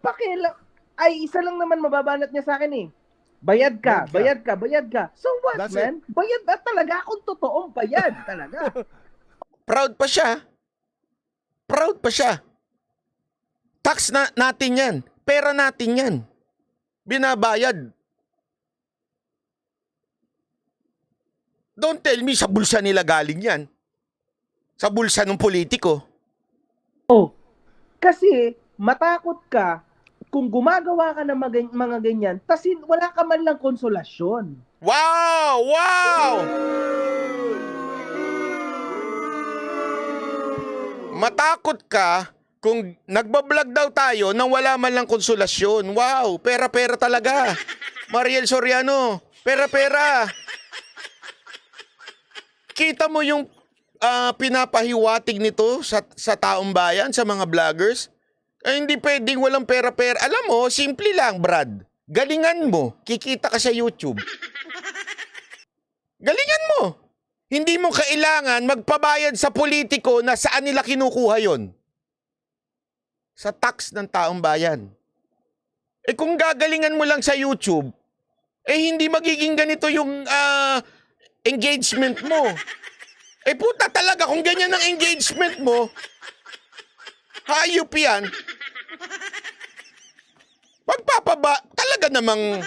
Pakila, ay isa lang naman mababanat niya sa akin eh. Bayad ka, bayad ka, bayad ka. So what, That's man? Bayad na talaga akong totoong bayad talaga. Proud pa siya. Proud pa siya. Tax na natin yan. Pera natin yan. Binabayad. Don't tell me sa bulsa nila galing yan. Sa bulsa ng politiko. Oh, kasi matakot ka kung gumagawa ka ng mga ganyan, tas wala ka man lang konsolasyon. Wow! Wow! Matakot ka kung nagbablog daw tayo nang wala man lang konsolasyon. Wow! Pera-pera talaga. Mariel Soriano, pera-pera. Kita mo yung pinapahiwatig nito sa taong bayan, sa mga vloggers? Ay, hindi pwedeng walang pera-pera. Alam mo, simple lang, Brad. Galingan mo. Kikita ka sa YouTube. Galingan mo. Hindi mo kailangan magpabayad sa politiko na saan nila kinukuha yon. Sa tax ng taong bayan. Eh kung gagalingan mo lang sa YouTube, eh hindi magiging ganito yung engagement mo. Eh puta talaga, kung ganyan ang engagement mo, hayop yan. Talaga namang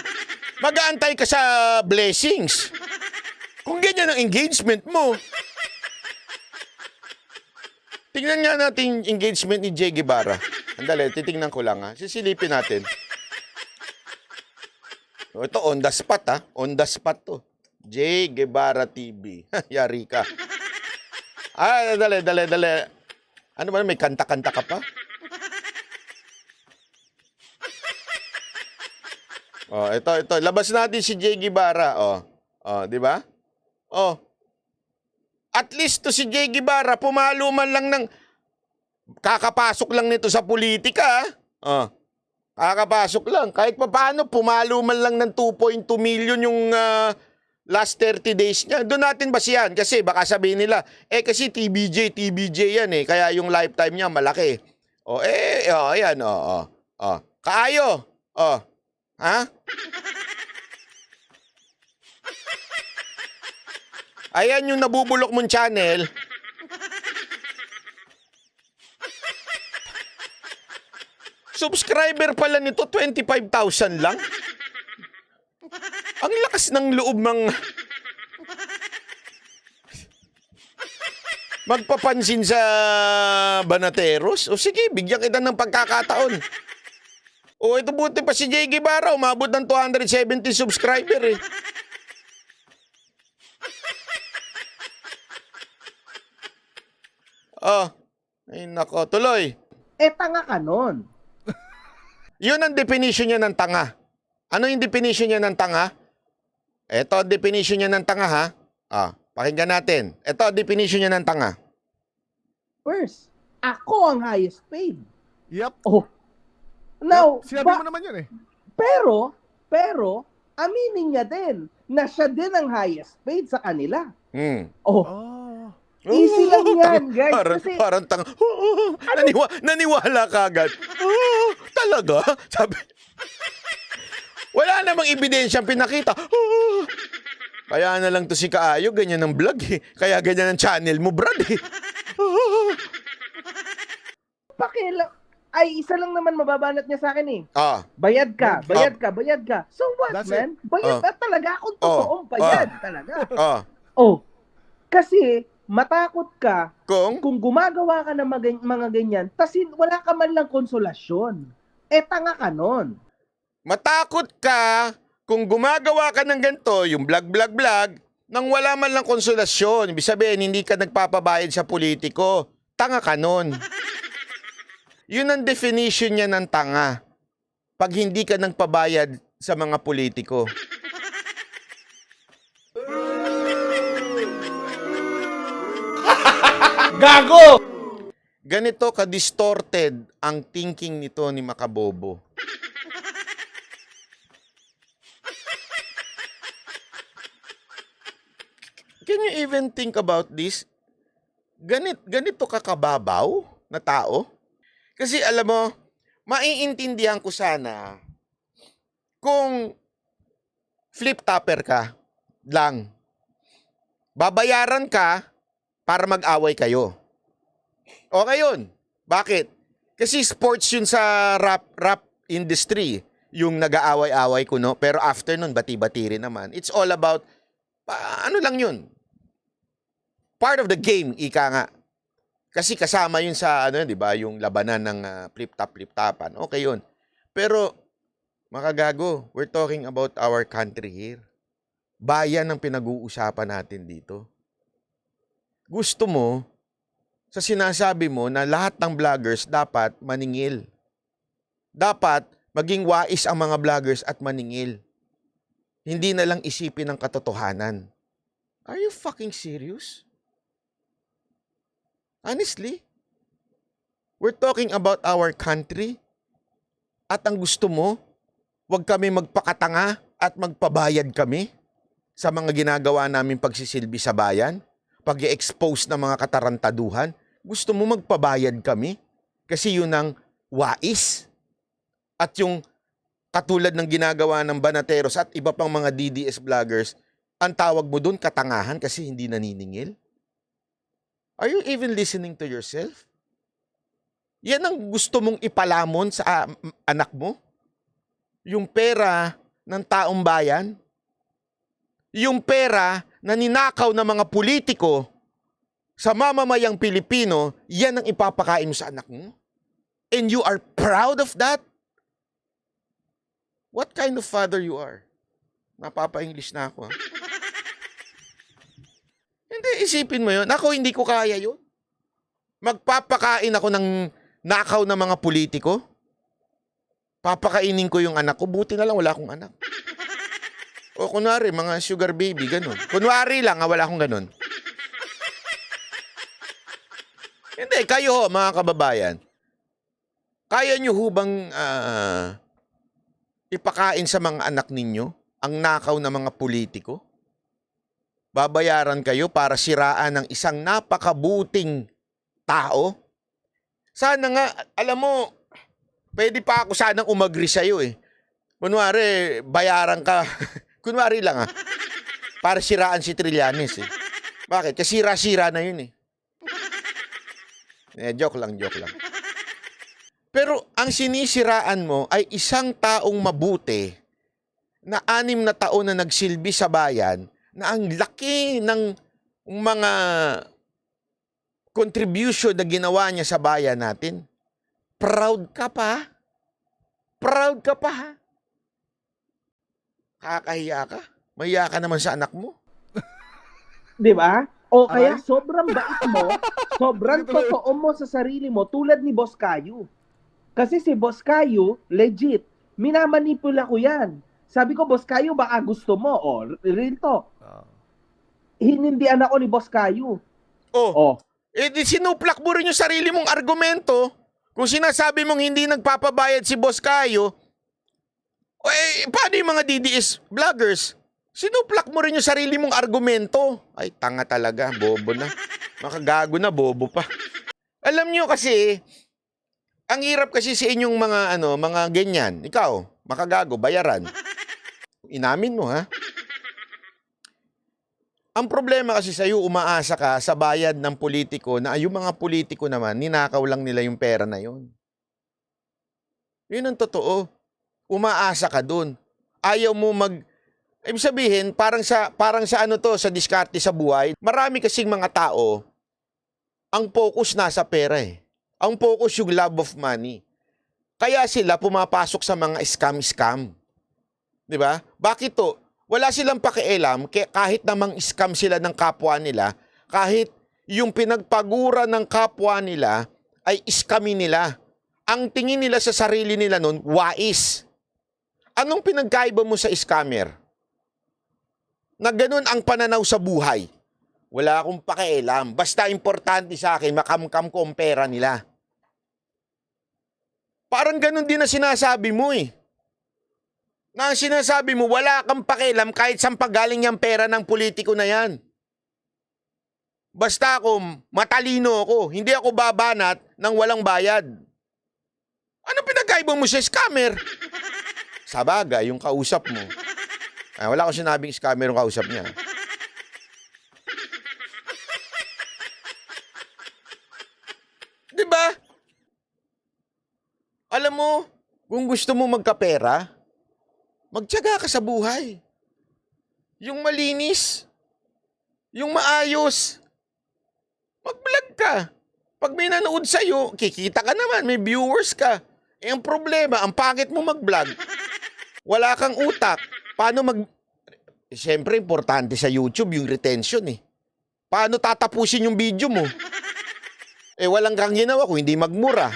mag-aantay ka sa blessings. Kung ganyan ang engagement mo. Tingnan nga natin yung engagement ni Jay Guevara. Andali, titingnan ko lang ha. Sisilipin natin. O, ito on the spot ha. On the spot to. Jay Guevara TV. Yari ka. Dali. Ano ba, may kanta-kanta ka pa? Oh, ito. Labas natin si Jay Guevara. Oh, di ba? Oh. At least to si Jay Guevara, pumalo man lang ng kakapasok lang nito sa politika. Oh. Kakapasok lang. Kahit pa paano, pumalo man lang ng 2.2 million yung last 30 days niya. Doon natin basihan kasi baka sabihin nila, kasi TBJ yan eh. Kaya yung lifetime niya malaki. Ayan, Kaayo. Ha? Ayan yung nabubulok mong channel. Subscriber pala nito, 25,000 lang. Ang lakas ng loob ng magpapansin sa Banateros. O sige, bigyan kita ng pagkakataon. O ito buti pa si Jay Guevara, umabot ng 270 subscriber eh. Ay nako, tuloy. Tanga ka nun. Yun ang definition niya ng tanga. Ano yung definition niya ng tanga? Ito ang definition niya ng tanga ha. Pakinggan natin. Ito ang definition niya ng tanga. First, ako ang highest paid. Yep. Oh. Now, Sinabi mo naman yun eh. Pero, aminin niya din na siya din ang highest paid sa kanila. Oh. Easy lang yan, guys. Parang tanga. Naniwala ka agad. Talaga? Sabi. Wala namang ebidensyang pinakita. Kaya na lang to si Kaayo, ganyan ang vlog eh. Kaya ganyan ang channel mo, Brad eh. Pakila, ay isa lang naman mababanat niya sa akin eh. Bayad ka. So what, That's man? Bayad na talaga akong totoong bayad talaga. Kasi matakot ka kung gumagawa ka ng mga ganyan, tas wala ka man lang konsolasyon. Tanga ka nun. Matakot ka kung gumagawa ka ng ganito, yung vlog, nang wala man lang konsolasyon. Ibig sabihin, hindi ka nagpapabayad sa politiko. Tanga ka nun. Yun ang definition niya ng tanga. Pag hindi ka nagpabayad sa mga politiko. Gago! Ganito ka-distorted ang thinking nito ni Makabobo. Can you even think about this? Ganito kakababaw na tao? Kasi alam mo, maiintindihan ko sana kung flip-topper ka lang. Babayaran ka para mag-away kayo. Okay yun. Bakit? Kasi sports yun sa rap industry. Yung nag-aaway-away ko, no? Pero after nun, bati-bati rin naman. It's all about, ano lang yun? Part of the game, ika nga. Kasi kasama yun sa, ano, di ba? Yung labanan ng flip-top-flip-topan. Okay yun. Pero, makagago, we're talking about our country here. Bayan ang pinag-uusapan natin dito. Gusto mo, sa sinasabi mo na lahat ng vloggers dapat maningil. Dapat maging wais ang mga vloggers at maningil. Hindi na lang isipin ang katotohanan. Are you fucking serious? Honestly? We're talking about our country at ang gusto mo, wag kami magpakatanga at magpabayad kami sa mga ginagawa namin pagsisilbi sa bayan, pag-i-expose ng mga katarantaduhan. Gusto mo magpabayad kami kasi yun ang wais. At yung katulad ng ginagawa ng Banateros at iba pang mga DDS vloggers, ang tawag mo dun katangahan kasi hindi naniningil? Are you even listening to yourself? Yan ang gusto mong ipalamon sa anak mo? Yung pera ng taong bayan? Yung pera na ninakaw ng mga politiko sa mamamayang Pilipino, yan ang ipapakain mo sa anak mo? And you are proud of that? What kind of father you are? Napapa-English na ako. Hindi, isipin mo yun. Ako, hindi ko kaya yun. Magpapakain ako ng nakaw ng mga politiko. Papakainin ko yung anak ko. Buti na lang wala akong anak. O kunwari, mga sugar baby, ganun. Kunwari lang, wala akong ganun. Hindi, kayo ho, mga kababayan. Kaya nyo hubang ipakain sa mga anak ninyo ang nakaw ng mga politiko? Babayaran kayo para siraan ng isang napakabuting tao? Sana nga, alam mo, pwede pa ako sanang umagri sa'yo eh. Kunwari, bayaran ka. Kunwari lang para siraan si Trillanes eh. Bakit? Kasi sira-sira na yun eh. Joke lang. Pero ang sinisiraan mo ay isang taong mabuti na 6 na taon na nagsilbi sa bayan na ang laki ng mga contribution na ginawa niya sa bayan natin. Proud ka pa? Proud ka pa ha? Kakahiya ka? Mahiya ka naman sa anak mo. Di ba? O kaya sobrang bait mo, sobrang totoo mo sa sarili mo tulad ni Boss Caio. Kasi si Boss Caio, legit, minamanipula ko yan. Sabi ko, Boss Caio, baka gusto mo. O, real talk. Hinindihan ako ni Boss Caio. Eh, sinuplak mo rin yung sarili mong argumento. Kung sinasabi mong hindi nagpapabayad si Boss Caio, eh, paano yung mga DDS vloggers? Sinuplak mo rin yung sarili mong argumento. Ay, tanga talaga. Bobo na. Makagago na, bobo pa. Alam nyo kasi, ang hirap kasi sa inyong mga ganyan. Ikaw, makagago, bayaran. Inamin mo, ha? Ang problema kasi sa'yo, umaasa ka sa bayad ng politiko na yung mga politiko naman, ninakaw lang nila yung pera na yun. Yun ang totoo. Umaasa ka dun. Ayaw mo ibig sabihin, parang sa sa diskarte sa buhay, marami kasing mga tao, ang focus nasa pera eh. Ang focus yung love of money. Kaya sila pumapasok sa mga scam. Di ba? Bakit to? Wala silang pakialam kahit namang scam sila ng kapwa nila, kahit yung pinagpagura ng kapwa nila ay scamin nila. Ang tingin nila sa sarili nila nun, wais. Anong pinagkaiba mo sa scammer? Na ganun ang pananaw sa buhay. Wala akong pakialam. Basta importante sa akin, makamkam ko ang pera nila. Parang ganun din na sinasabi mo eh. Na ang sinasabi mo, wala kang pakialam kahit saan pagaling yung pera ng politiko na yan. Basta ako, matalino ako. Hindi ako babanat ng walang bayad. Ano pinagkaiba mo sa scammer? Sabagay, yung kausap mo. Wala ko sinabing scammer yung kausap niya. Diba? Alam mo, kung gusto mo magkapera, magtiyaga ka sa buhay. Yung malinis, yung maayos, mag-vlog ka. Pag may nanood sa'yo, kikita ka naman, may viewers ka. Ang problema, ang pangit mo mag-vlog. Wala kang utak. Paano Siyempre, importante sa YouTube yung retention eh. Paano tatapusin yung video mo? Walang kang ginawa kung hindi magmura.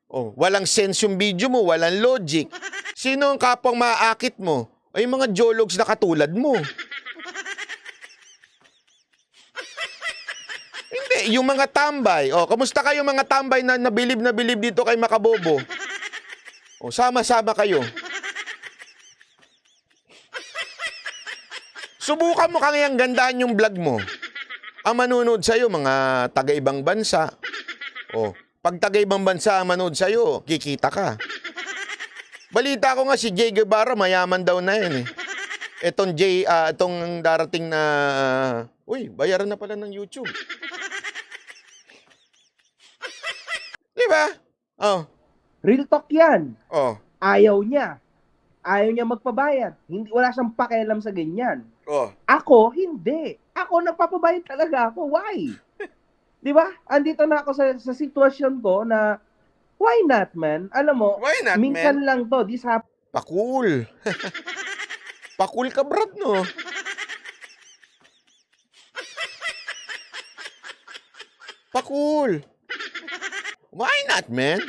Walang sense yung video mo, walang logic. Sino ang kapang maaakit mo? Ay, mga jologs na katulad mo. Hindi, yung mga tambay. Kamusta kayo mga tambay na nabilib dito kay Makabobo? Sama-sama kayo. Subukan mo kayang gandaan yung vlog mo. Ang manonood sa'yo, mga taga-ibang bansa. Pag taga-ibang bansa ang manonood sa'yo, kikita ka. Balita ko nga si Jay Guevara, mayaman daw na yan eh. Itong darating na... bayaran na pala ng YouTube. Diba? Real talk yan. Ayaw niya magpabayad. Wala siyang pakialam sa ganyan. Ako, hindi. Ako, nagpapabayad talaga ako. Why? Di ba? Andito na ako sa sitwasyon ko na, why not, man? Alam mo, why not, minsan man? lang to. Pakul. Pakul ka, brad, no? Pakul. Why not, man?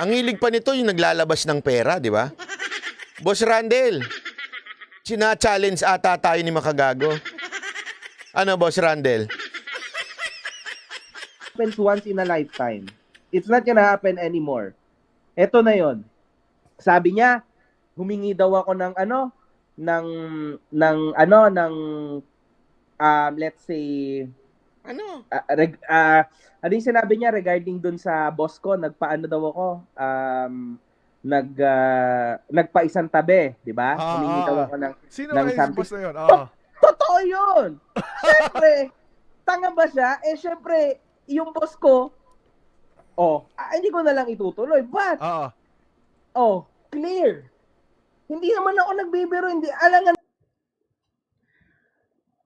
Ang hilig pa nito yung naglalabas ng pera, di ba? Boss Randel, sina-challenge ata tayo ni Makagago. Ano, Boss Randel? Happens once in a lifetime. It's not gonna happen anymore. Eto na yon. Sabi niya, humingi daw ako ng let's say, ano yung sinabi niya regarding dun sa boss ko, nagpaano daw ako, nagpaisang tabi, di ba? Humingi daw ako ng sino ba yung boss na yun? Totoo yun! Siyempre, tanga ba siya? Siyempre, yung boss ko, hindi ko na lang itutuloy. But, clear. Hindi naman ako nagbibiro, hindi alangan.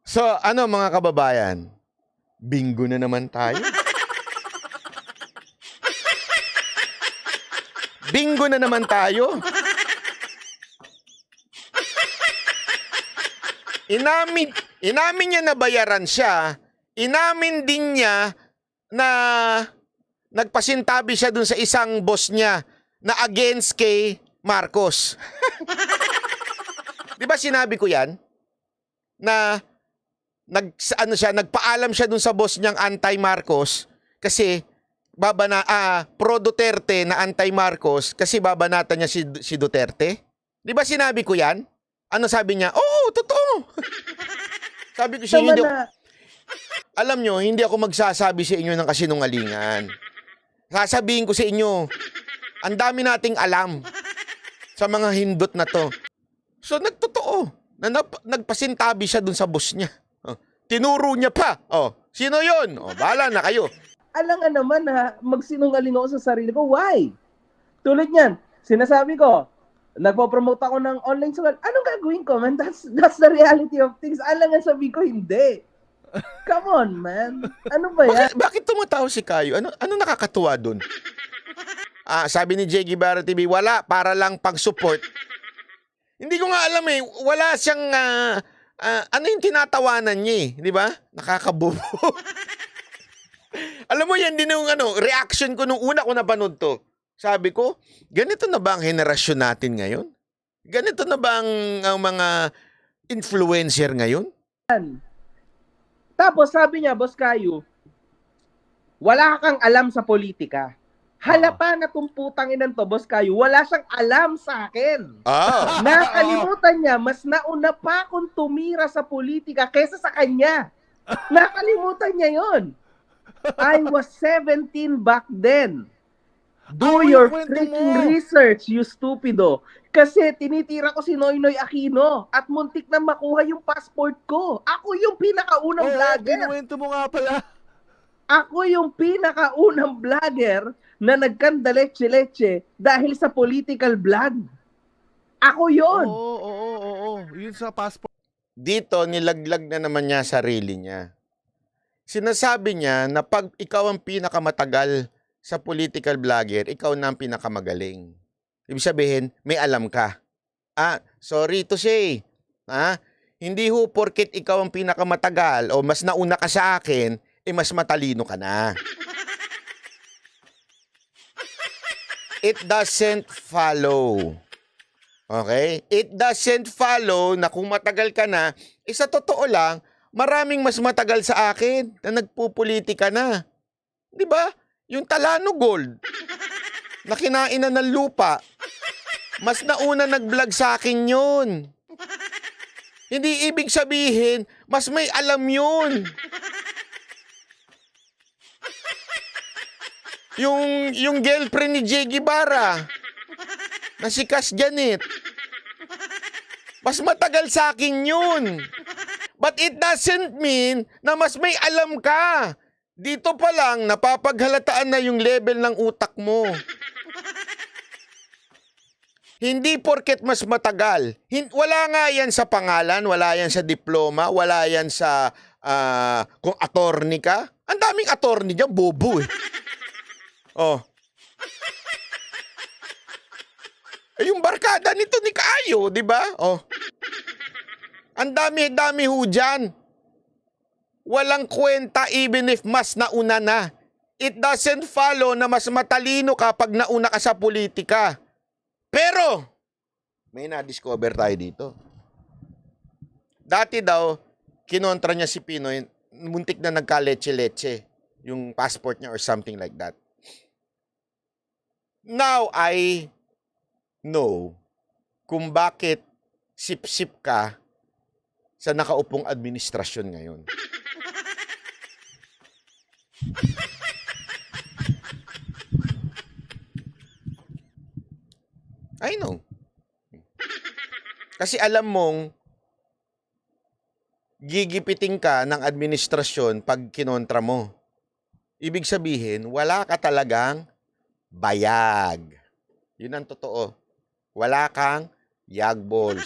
So, mga kababayan? Bingo na naman tayo. Bingo na naman tayo. Inamin niya na bayaran siya. Inamin din niya na nagpasintabi siya dun sa isang boss niya na against kay Marcos. Di ba sinabi ko yan? Na nagpaalam siya dun sa boss niyang anti-Marcos kasi pro Duterte na anti-Marcos kasi babanatan niya si Duterte. Di ba sinabi ko yan? Ano sabi niya? Oo, totoo. Sabi ko siya, alam nyo, hindi ako magsasabi sa inyo ng kasinungalingan. Sasabihin ko sa inyo, ang dami nating alam sa mga hindot na to. So, nagtotoo. Nagpasintabi siya dun sa boss niya. Tinuro niya pa. Sino yun? Bahala na kayo. Alangan naman na magsinungaling ako sa sarili ko. Why? Tulad niyan, sinasabi ko, nagpo-promote ako ng online sugal. Anong gagawin ko, man? That's the reality of things. Alangan sabi ko, hindi. Come on, man. Ano ba yan? Bakit tumatawa si Kayo? Ano nakakatuwa dun? Sabi ni Jay Guevara TV, wala, para lang pag-support. Hindi ko nga alam eh. Wala siyang, ano yung tinatawanan niya eh. Di ba? Nakakabubo. Alam mo yan din yung reaction ko nung una ko napanood to. Sabi ko, ganito na ba ang henerasyon natin ngayon? Ganito na ba ang mga influencer ngayon? Tapos sabi niya, Boss Kayo, wala kang alam sa politika. Halapa na tong putang inan to, Boss Kayo, wala siyang alam sa akin. Nakalimutan niya, mas nauna pa akong tumira sa politika kaysa sa kanya. Nakalimutan niya yon. I was 17 back then. Do Ano yung your kwento freaking mo? research, you stupido. Kasi tinitira ko si Noynoy Aquino at muntik na makuha yung passport ko. Ako yung pinakaunang Oo, vlogger. kinuwento mo nga pala. Ako yung pinakaunang vlogger na nagkandaleche-leche dahil sa political vlog. Ako yon. Oo. Yun sa passport. Dito, nilaglag na naman niya sarili niya. Sinasabi niya na pag ikaw ang pinakamatagal sa political vlogger, ikaw na ang pinakamagaling. Ibig sabihin, may alam ka. Sorry to say. Hindi ho porket ikaw ang pinakamatagal o mas nauna ka sa akin, mas matalino ka na. It doesn't follow. Okay? It doesn't follow na kung matagal ka na, sa totoo lang, maraming mas matagal sa akin na nagpupolitika na. 'Di ba? Yung Talano Gold, na kinain na ng lupa, mas nauna nag-vlog sa akin yun. Hindi ibig sabihin, mas may alam yun. Yung girlfriend ni Jay Guevara, na si Cass Janet, mas matagal sa akin yun. But it doesn't mean na mas may alam ka. Dito pa lang, napapaghalataan na yung level ng utak mo. Hindi porket mas matagal. Wala nga yan sa pangalan, wala yan sa diploma, wala yan sa kung attorney ka. Ang daming attorney dyan, bobo eh. Yung barkada nito ni Kaayo, di ba? Ang dami-dami ho dyan. Walang kwenta even if mas nauna na. It doesn't follow na mas matalino ka pag nauna ka sa politika. Pero, may na-discover tayo dito. Dati daw, kinontra niya si Pinoy, muntik na nagka-leche-leche yung passport niya or something like that. Now, I know kung bakit sip-sip ka sa nakaupong administrasyon ngayon. I know. Kasi alam mong gigipiting ka ng administrasyon pag kinontra mo. Ibig sabihin, wala ka talagang bayag. Yun ang totoo. Wala kang yag balls.